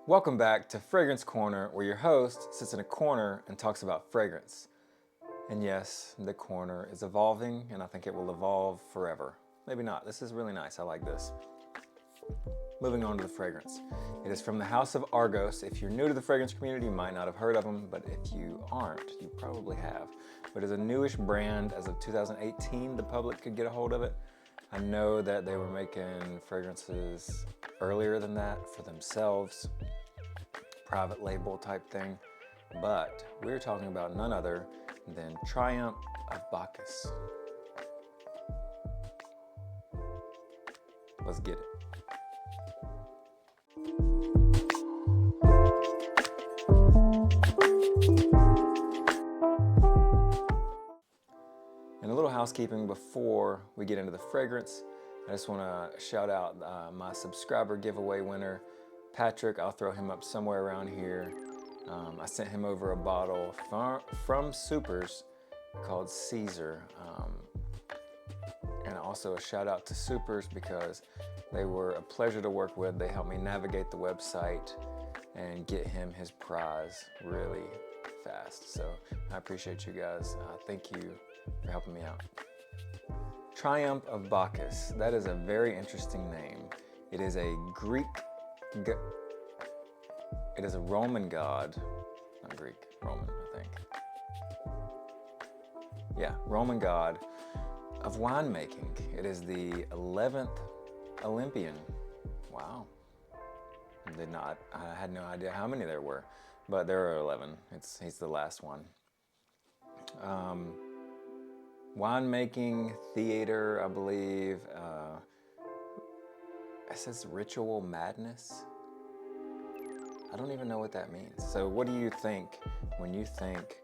Welcome back to Fragrance Corner, where your host sits in a corner and talks about fragrance. And yes, the corner is evolving, and I think it will evolve forever. Maybe not. This is really nice. I like this. Moving on to the fragrance. It is from the House of Argos. If you're new to the fragrance community, you might not have heard of them, but if you aren't, you probably have. But it's a newish brand. As of 2018, the public could get a hold of it. I know that they were making fragrances earlier than that for themselves, private label type thing, but we're talking about none other than Triumph of Bacchus. Let's get it. And a little housekeeping before we get into the fragrance. I just want to shout out my subscriber giveaway winner, Patrick. I'll throw him up somewhere around here. I sent him over a bottle from Supers called Caesar. And also a shout out to Supers because they were a pleasure to work with. They helped me navigate the website and get him his prize really fast. So I appreciate you guys. Thank you for helping me out. Triumph of Bacchus. That is a very interesting name. It is a it is a Roman god, not Greek, Roman, I think. Yeah, Roman god of winemaking. It is the 11th Olympian. Wow. I had no idea how many there were, but there are 11. He's the last one. Winemaking, theater, I believe. It says ritual madness. I don't even know what that means. So what do you think when you think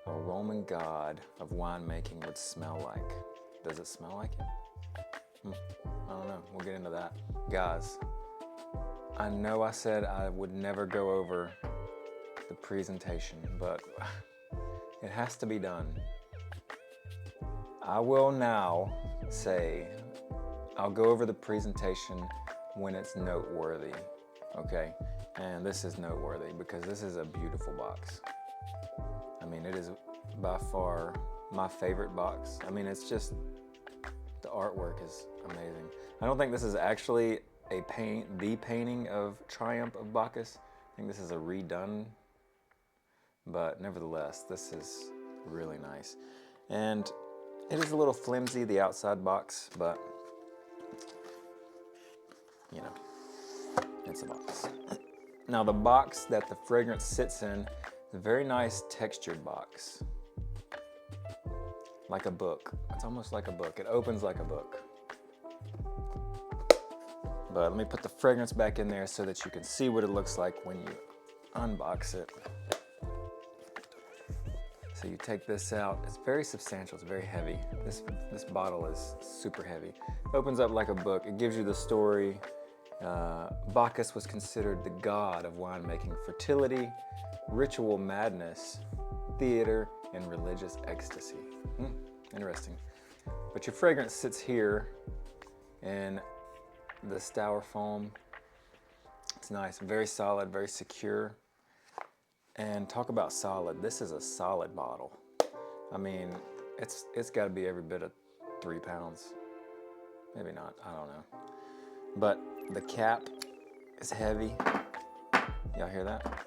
a Roman god of winemaking would smell like? Does it smell like it? I don't know. We'll get into that. Guys, I know I said I would never go over the presentation, but it has to be done. I will now say I'll go over the presentation when it's noteworthy, okay? And this is noteworthy because this is a beautiful box. I mean, it is by far my favorite box. I mean, it's just, the artwork is amazing. I don't think this is actually the painting of Triumph of Bacchus. I think this is a redone, but nevertheless, this is really nice. And it is a little flimsy, the outside box, but you know, it's a box. Now the box that the fragrance sits in is a very nice textured box. Like a book. It's almost like a book. It opens like a book. But let me put the fragrance back in there so that you can see what it looks like when you unbox it. So you take this out. It's very substantial. It's very heavy. This bottle is super heavy. It opens up like a book. It gives you the story. Bacchus was considered the god of winemaking, fertility, ritual madness, theater, and religious ecstasy. Interesting. But your fragrance sits here in the styrofoam. It's nice, very solid, very secure. And talk about solid. This is a solid bottle. I mean, it's got to be every bit of 3 pounds. Maybe not, I don't know. But the cap is heavy. Y'all hear that?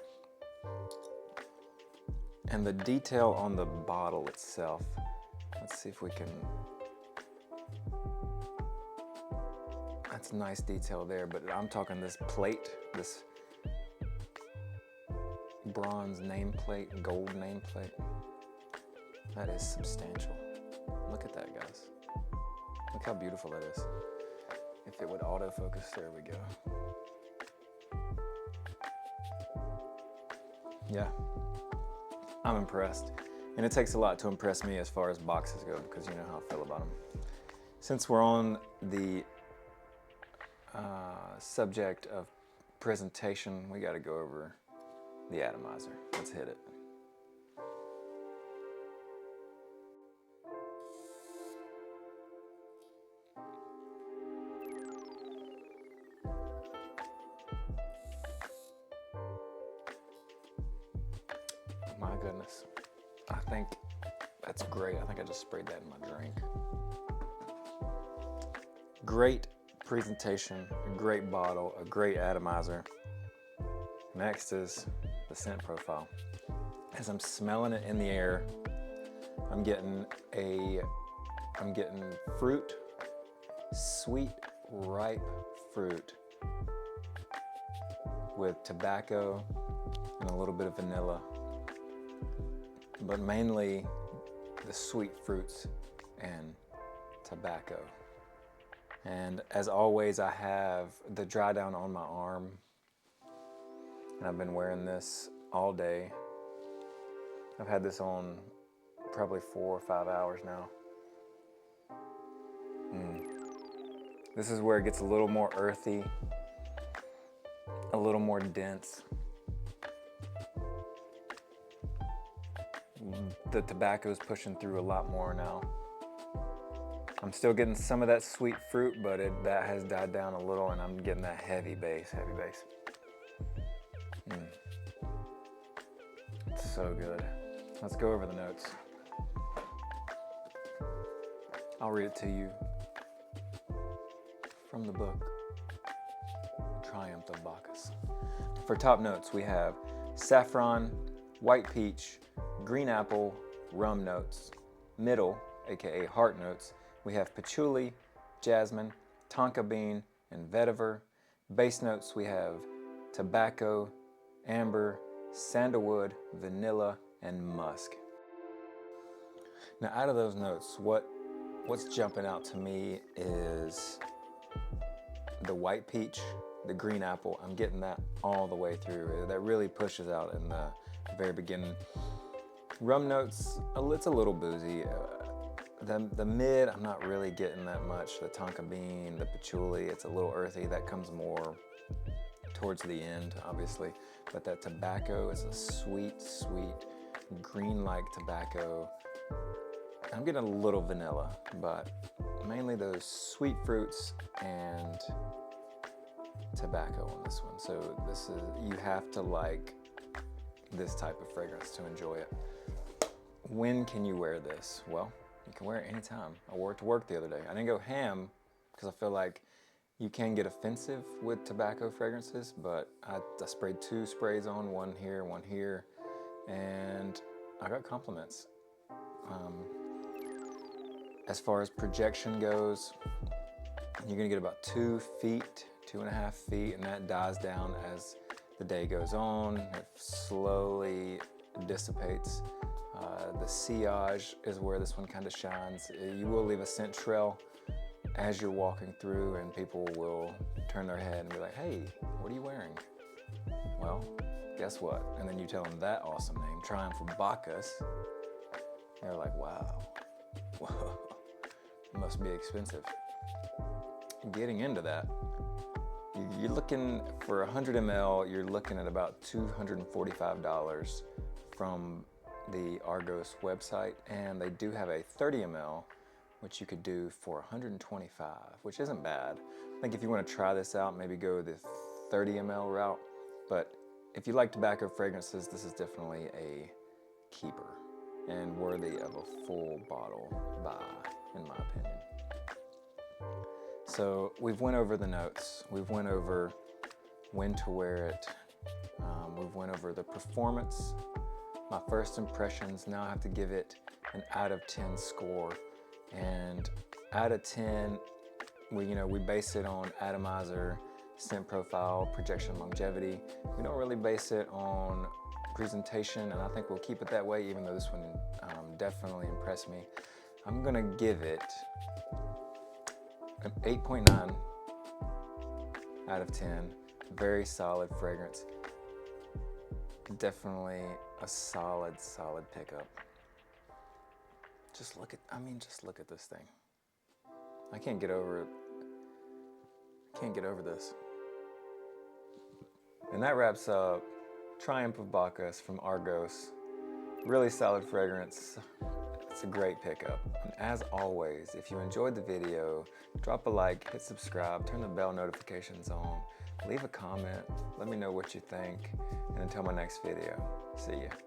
And the detail on the bottle itself. Let's see if we can. That's a nice detail there, but I'm talking this plate, this bronze nameplate, gold nameplate. That is substantial. Look at that, guys. Look how beautiful that is. If it would autofocus, there we go. Yeah, I'm impressed. And it takes a lot to impress me as far as boxes go, because you know how I feel about them. Since we're on the subject of presentation, we got to go over the atomizer. Let's hit it. My goodness. I think that's great. I think I just sprayed that in my drink. Great presentation, a great bottle, a great atomizer. Next is the scent profile. As I'm smelling it in the air, I'm getting fruit, sweet, ripe fruit with tobacco and a little bit of vanilla, but mainly the sweet fruits and tobacco. And as always, I have the dry down on my arm, and I've been wearing this all day. I've had this on probably 4 or 5 hours now. This is where it gets a little more earthy, a little more dense. The tobacco is pushing through a lot more now. I'm still getting some of that sweet fruit, but that has died down a little, and I'm getting that heavy bass. It's so good. Let's go over the notes. I'll read it to you from the book, Triumph of Bacchus. For top notes, we have saffron, white peach, green apple, rum notes. Middle, aka heart notes, we have patchouli, jasmine, tonka bean, and vetiver. Base notes, we have tobacco, amber, sandalwood, vanilla, and musk. Now, out of those notes, what's jumping out to me is the white peach, the green apple. I'm getting that all the way through. That really pushes out in the very beginning. Rum notes, it's a little boozy. The mid, I'm not really getting that much. The tonka bean, the patchouli, it's a little earthy. That comes more towards the end, obviously. But that tobacco is a sweet, sweet, green-like tobacco. I'm getting a little vanilla, but mainly those sweet fruits and tobacco on this one. So you have to like this type of fragrance to enjoy it. When can you wear this? Well, you can wear it anytime. I wore it to work the other day. I didn't go ham because I feel like you can get offensive with tobacco fragrances, but I sprayed 2 sprays on, one here, and I got compliments. As far as projection goes, you're gonna get about 2 feet, 2.5 feet, and that dies down as the day goes on. It slowly dissipates. The sillage is where this one kind of shines. You will leave a scent trail as you're walking through, and people will turn their head and be like, hey, what are you wearing? Well, guess what? And then you tell them that awesome name, Triumph of Bacchus. They're like, wow, whoa, it must be expensive. Getting into that, you're looking for 100 ml, you're looking at about $245 from the Argos website, and they do have a 30 ml, which you could do for $125, which isn't bad. I think if you want to try this out, maybe go the 30 ml route, but if you like tobacco fragrances, this is definitely a keeper and worthy of a full bottle buy, in my opinion. So we've went over the notes, we've went over when to wear it, we've went over the performance, my first impressions. Now I have to give it an out of 10 score, and out of 10, we base it on atomizer, scent profile, projection, longevity. We don't really base it on presentation, and I think we'll keep it that way, even though this one definitely impressed me. I'm gonna give it an 8.9 out of 10. Very solid fragrance. Definitely a solid pickup. Just look at this thing. I can't get over it. Can't get over this. And that wraps up Triumph of Bacchus from Argos. Really solid fragrance. It's a great pickup. And as always, if you enjoyed the video, drop a like, hit subscribe, turn the bell notifications on, leave a comment, let me know what you think, and until my next video, see ya.